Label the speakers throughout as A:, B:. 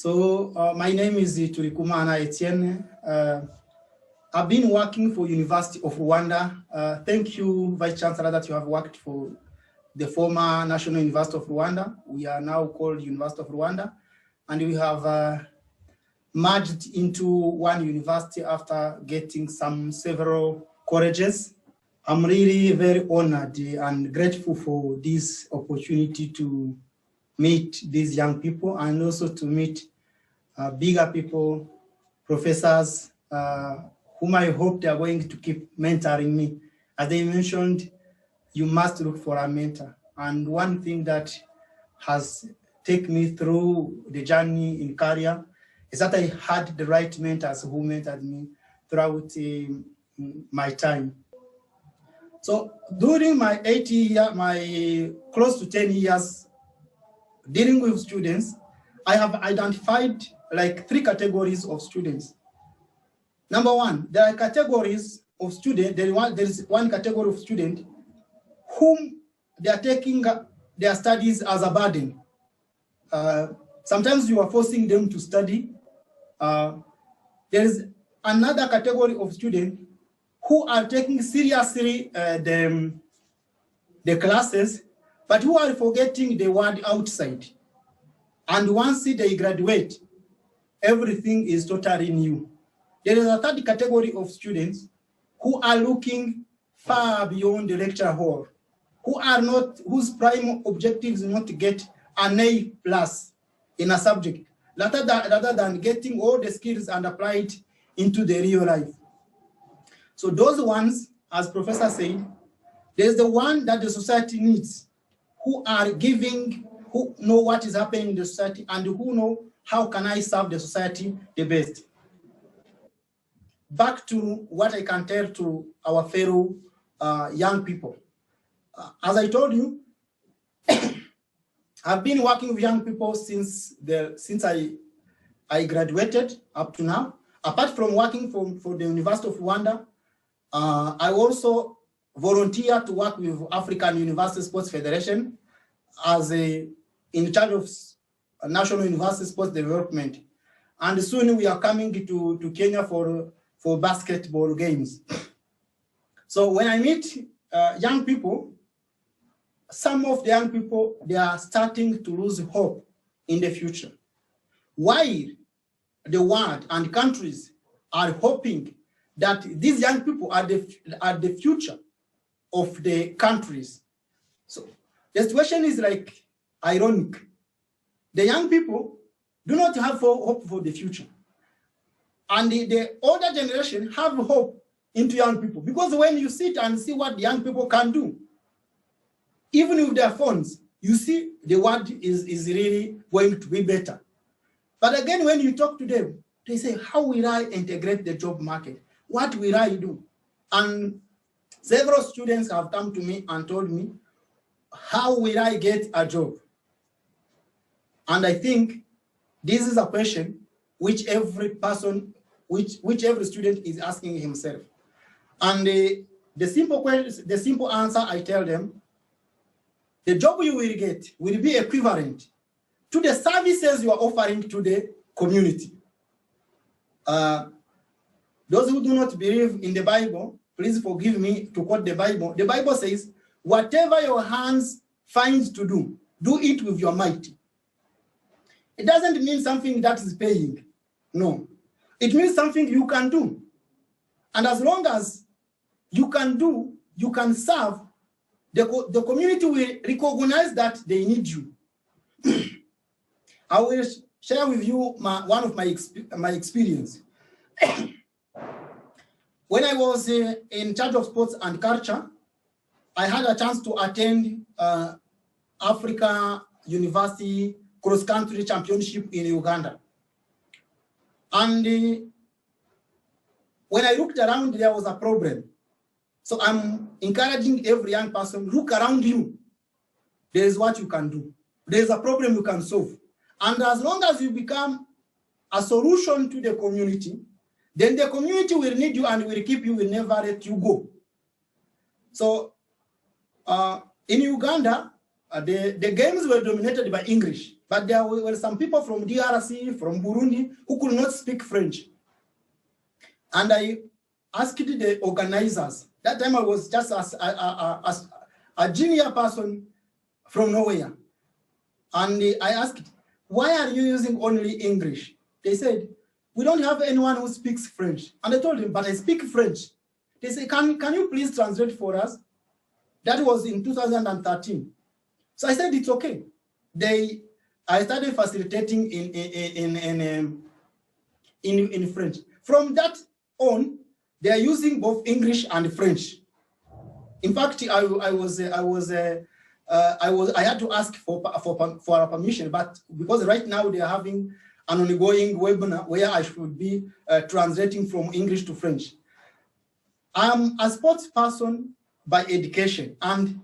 A: My name is Turikumana Etienne. I've been working for University of Rwanda. Thank you, Vice Chancellor, that you have worked for the former National University of Rwanda. We are now called University of Rwanda, and we have merged into one university after getting several colleges. I'm really very honored and grateful for this opportunity to meet these young people and also to meet bigger people, professors, whom I hope they are going to keep mentoring me. As they mentioned, you must look for a mentor. And one thing that has taken me through the journey in career is that I had the right mentors who mentored me throughout my time. So during my close to 10 years dealing with students, I have identified like 3 categories of students. Number one, there are categories of students. There is one category of student whom they are taking their studies as a burden. Sometimes you are forcing them to study. There is another category of students who are taking seriously the classes, but who are forgetting the world outside. And once they graduate, everything is totally new. There is a third category of students who are looking far beyond the lecture hall, whose prime objective is not to get an A+ in a subject, rather than getting all the skills and apply it into the real life. So those ones, as Professor said, there's the one that the society needs, who are giving, who know what is happening in the society and who know how can I serve the society the best. Back to what I can tell to our fellow young people. As I told you, I've been working with young people since I graduated up to now. Apart from working for the University of Rwanda, I also volunteer to work with African University Sports Federation as in charge of National University Sports Development. And soon we are coming to Kenya for basketball games. So when I meet young people, some of the young people, they are starting to lose hope in the future. While the world and countries are hoping that these young people are the future of the countries. So the situation is like ironic. The young people do not have hope for the future. And the older generation have hope into young people, because when you sit and see what the young people can do, even with their phones, you see the world is really going to be better. But again, when you talk to them, they say, how will I integrate the job market? What will I do? And several students have come to me and told me, how will I get a job? And I think this is a question which every person, which every student is asking himself. And the simple answer I tell them, the job you will get will be equivalent to the services you are offering to the community. Those who do not believe in the Bible, please forgive me to quote the Bible. The Bible says, whatever your hands find to do, do it with your might. It doesn't mean something that is paying. No. It means something you can do. And as long as you can do, you can serve, the community will recognize that they need you. I will share with you one of my experience. When I was in charge of sports and culture, I had a chance to attend Africa University cross-country championship in Uganda. And when I looked around, there was a problem. So I'm encouraging every young person, look around you. There is what you can do. There is a problem you can solve. And as long as you become a solution to the community, then the community will need you and will keep you, will never let you go. So in Uganda, the games were dominated by English. but there were some people from DRC, from Burundi, who could not speak French. And I asked the organizers. That time I was just a junior person from nowhere. And I asked, why are you using only English? They said, we don't have anyone who speaks French. And I told them, but I speak French. They said, can you please translate for us? That was in 2013. So I said, it's okay. I started facilitating in French. From that on, they are using both English and French. In fact, I had to ask for permission, but because right now they are having an ongoing webinar where I should be translating from English to French. I'm a sports person by education and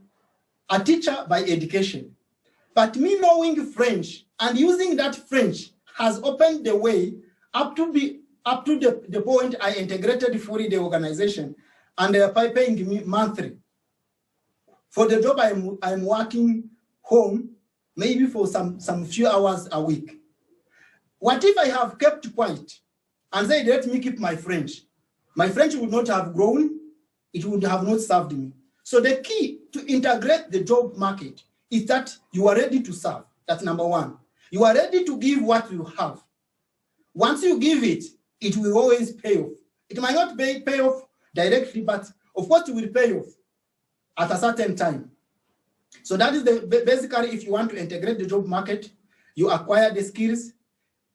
A: a teacher by education. But me knowing French and using that French has opened the way up to the point I integrated fully the organization, and they are paying me monthly. For the job I'm working home, maybe for some few hours a week. What if I have kept quiet and said, let me keep my French? My French would not have grown, it would have not served me. So the key to integrate the job market is that you are ready to serve. That's number one. You are ready to give what you have. Once you give it, it will always pay off. It might not pay off directly, but of course it will pay off at a certain time. So that is basically, if you want to integrate the job market, you acquire the skills,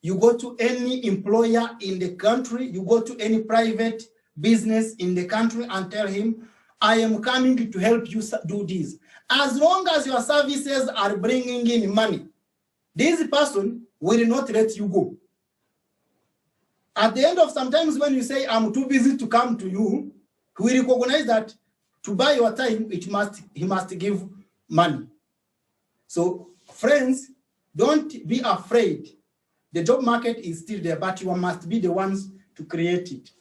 A: you go to any employer in the country, you go to any private business in the country and tell him, I am coming to help you do this. As long as your services are bringing in money, this person will not let you go. At the end of sometimes when you say, I'm too busy to come to you, we recognize that to buy your time, he must give money. So friends, don't be afraid. The job market is still there, but you must be the ones to create it.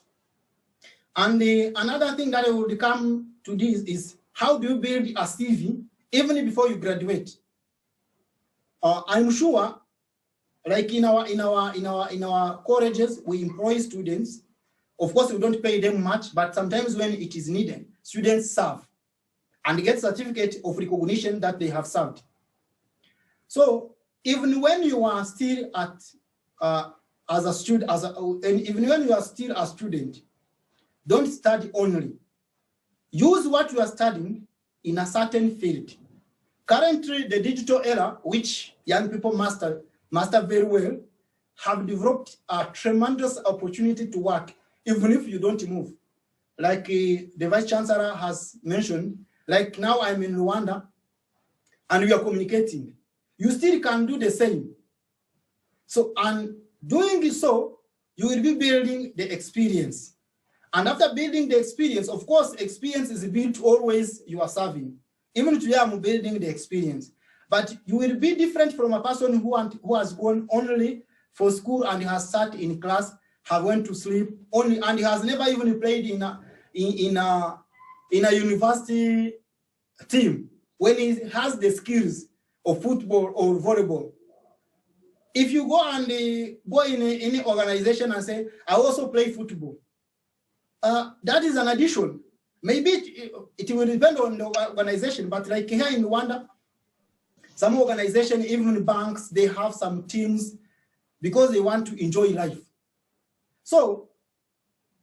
A: And another thing that I will come to this is, how do you build a CV even before you graduate? I'm sure, like in our colleges, we employ students. Of course, we don't pay them much, but sometimes when it is needed, students serve and get certificate of recognition that they have served. So even when you are still at even when you are still a student, don't study only. Use what you are studying in a certain field. Currently, the digital era, which young people master very well, have developed a tremendous opportunity to work, even if you don't move. Like the Vice Chancellor has mentioned, like now I'm in Rwanda, and we are communicating. You still can do the same. So, and doing so, you will be building the experience. And after building the experience, of course, experience is built always you are serving. Even today, I'm building the experience. But you will be different from a person who has gone only for school and has sat in class, have went to sleep only, and he has never even played in a university team when he has the skills of football or volleyball. If you go and go in any organization and say, I also play football, that is an addition. Maybe it will depend on the organization, but like here in Rwanda, some organizations, even banks, they have some teams because they want to enjoy life. So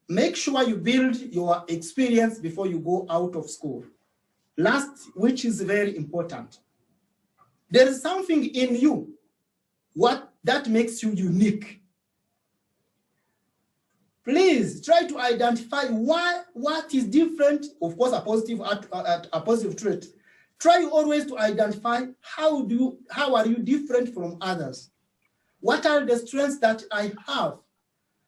A: make sure you build your experience before you go out of school. Last, which is very important, there is something in you that makes you unique. Please try to identify what is different. Of course, a positive trait. Try always to identify how are you different from others. What are the strengths that I have?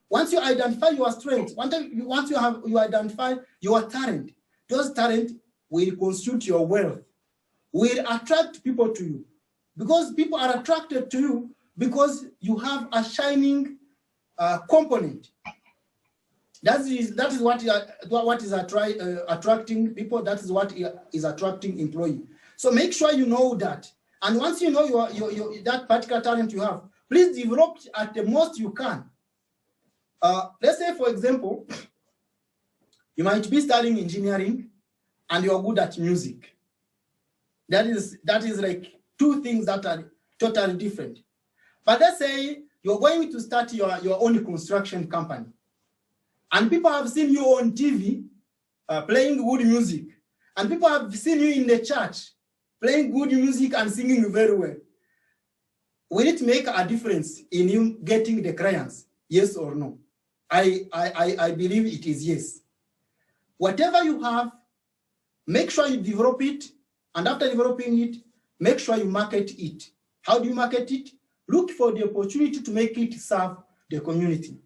A: Once you identify your strengths, once you identify your talent, those talents will constitute your wealth, will attract people to you, because people are attracted to you because you have a shining component. That is what is attracting people. That is what is attracting employees. So make sure you know that, And once you know that particular talent you have, please develop it at the most you can. Let's say, for example, you might be studying engineering and you're good at music. That is like two things that are totally different. But let's say you're going to start your own construction company, and people have seen you on TV playing good music, and people have seen you in the church playing good music and singing very well. Will it make a difference in you getting the clients? Yes or no? I believe it is yes. Whatever you have, make sure you develop it, and after developing it, make sure you market it. How do you market it? Look for the opportunity to make it serve the community.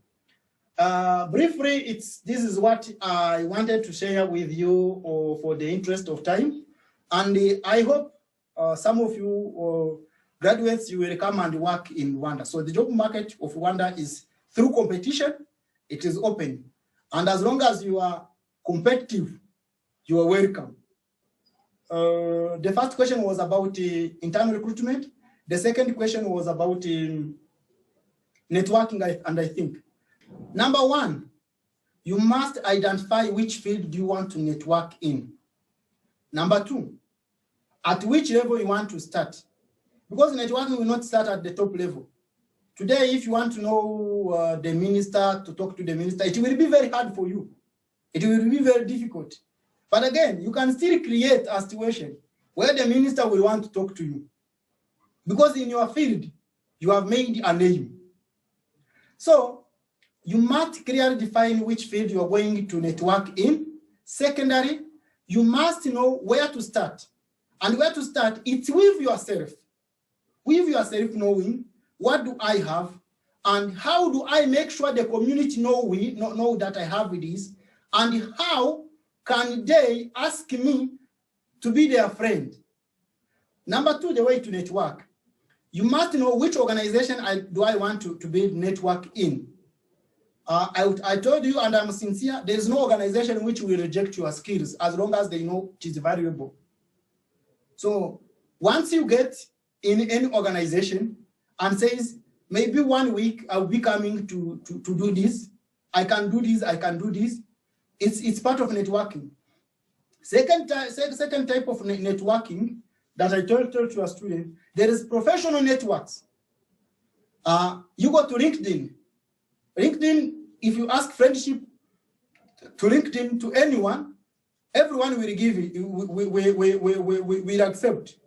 A: Briefly, this is what I wanted to share with you for the interest of time. And I hope some of you graduates, you will come and work in Rwanda. So the job market of Rwanda is through competition, it is open. And as long as you are competitive, you are welcome. The first question was about internal recruitment. The second question was about networking, and I think. Number one, you must identify which field you want to network in. Number two, at which level you want to start. Because networking will not start at the top level. Today, if you want to know the minister, to talk to the minister, it will be very hard for you. It will be very difficult. But again, you can still create a situation where the minister will want to talk to you. Because in your field, you have made a name. So, you must clearly define which field you are going to network in. Secondary, you must know where to start. And where to start, it's with yourself. With yourself knowing, what do I have? And how do I make sure the community know that I have this? And how can they ask me to be their friend? Number two, the way to network. You must know which organization do I want to build network in. I told you, and I'm sincere, there is no organization which will reject your skills as long as they know it is valuable. So once you get in any organization and says, maybe 1 week I'll be coming to do this, I can do this, I can do this, it's part of networking. Second type of networking that I told to your student, there is professional networks. You go to LinkedIn. LinkedIn, if you ask friendship to LinkedIn to anyone, everyone will give it, will accept.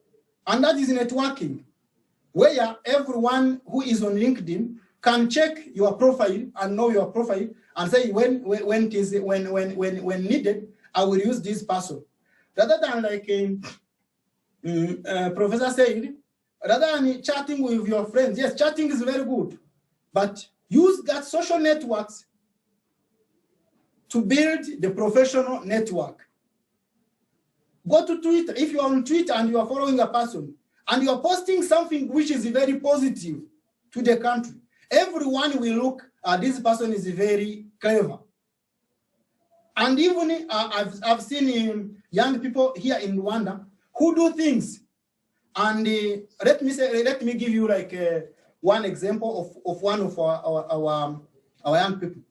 A: And that is networking, where everyone who is on LinkedIn can check your profile and know your profile and say when needed, I will use this person. Rather than like Professor said, rather than chatting with your friends, yes, chatting is very good, but use that social networks to build the professional network. Go to Twitter. If you are on Twitter and you are following a person and you are posting something which is very positive to the country, everyone will look at this person is very clever. And even I've seen young people here in Rwanda who do things. And let me give you like one example of one of our young people.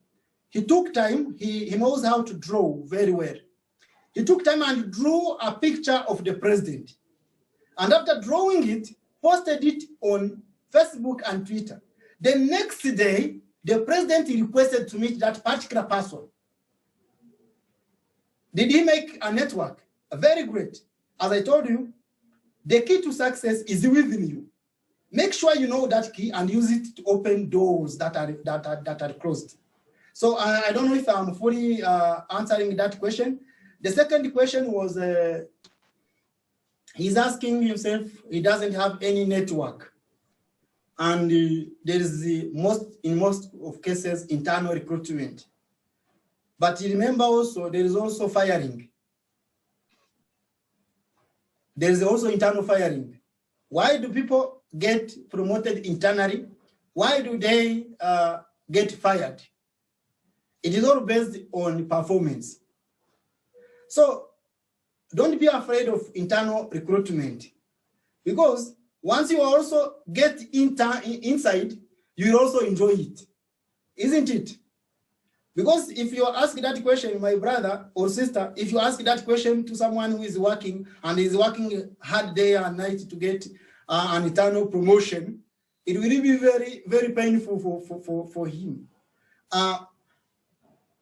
A: He took time. He knows how to draw very well. He took time and drew a picture of the president. And after drawing it, posted it on Facebook and Twitter. The next day, the president requested to meet that particular person. Did he make a network? Very great. As I told you, the key to success is within you. Make sure you know that key and use it to open doors that are closed. So I don't know if I'm fully answering that question. The second question was, he's asking himself, he doesn't have any network. And there is in most of cases, internal recruitment. But remember also, there is also firing. There is also internal firing. Why do people get promoted internally? Why do they get fired? It is all based on performance. So don't be afraid of internal recruitment, because Once you also get inside, you will also enjoy it, isn't it? Because if you ask that question, my brother or sister, if you ask that question to someone who is working and is working hard day and night to get an eternal promotion, it will be very, very painful for him.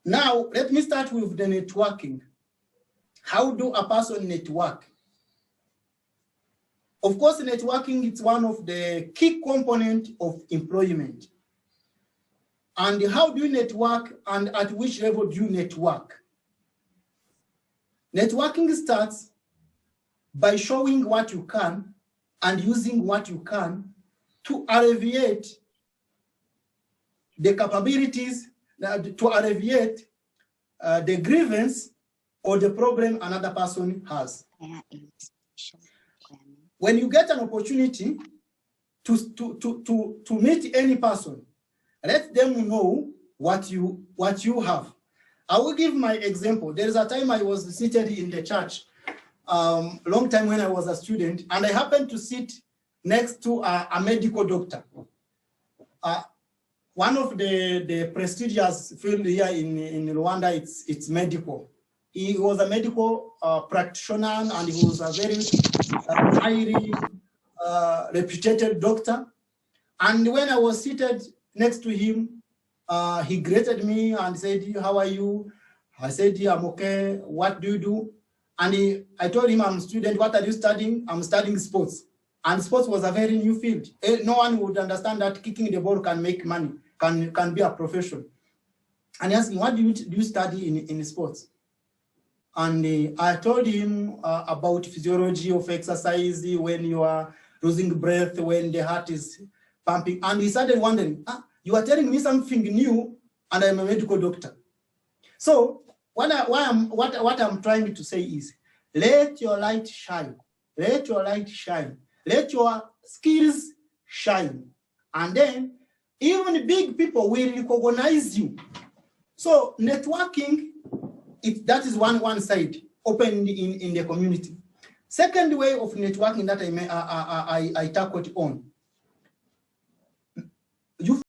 A: Now, let me start with the networking. How do a person network? Of course, networking is one of the key components of employment. And how do you network, and at which level do you network? Networking starts by showing what you can and using what you can to alleviate the capabilities, to alleviate the grievance or the problem another person has. When you get an opportunity to meet any person, let them know what you have. I will give my example. There is a time I was seated in the church, long time when I was a student, and I happened to sit next to a medical doctor. One of the prestigious field here in Rwanda, it's medical. He was a medical practitioner, and he was a very highly reputed doctor. And when I was seated next to him, he greeted me and said, "How are you?" I said, "I'm okay. What do you do?" And I told him, "I'm a student. What are you studying?" "I'm studying sports." And sports was a very new field. No one would understand that kicking the ball can make money, can be a profession. And he asked me, "What do you study in sports?" And I told him about physiology of exercise, when you are losing breath, when the heart is pumping. And he started wondering, you are telling me something new, and I'm a medical doctor. So what I'm trying to say is, let your light shine. Let your light shine. Let your skills shine. And then even big people will recognize you. So networking, that is one side, open in the community. Second way of networking that I tackled on, you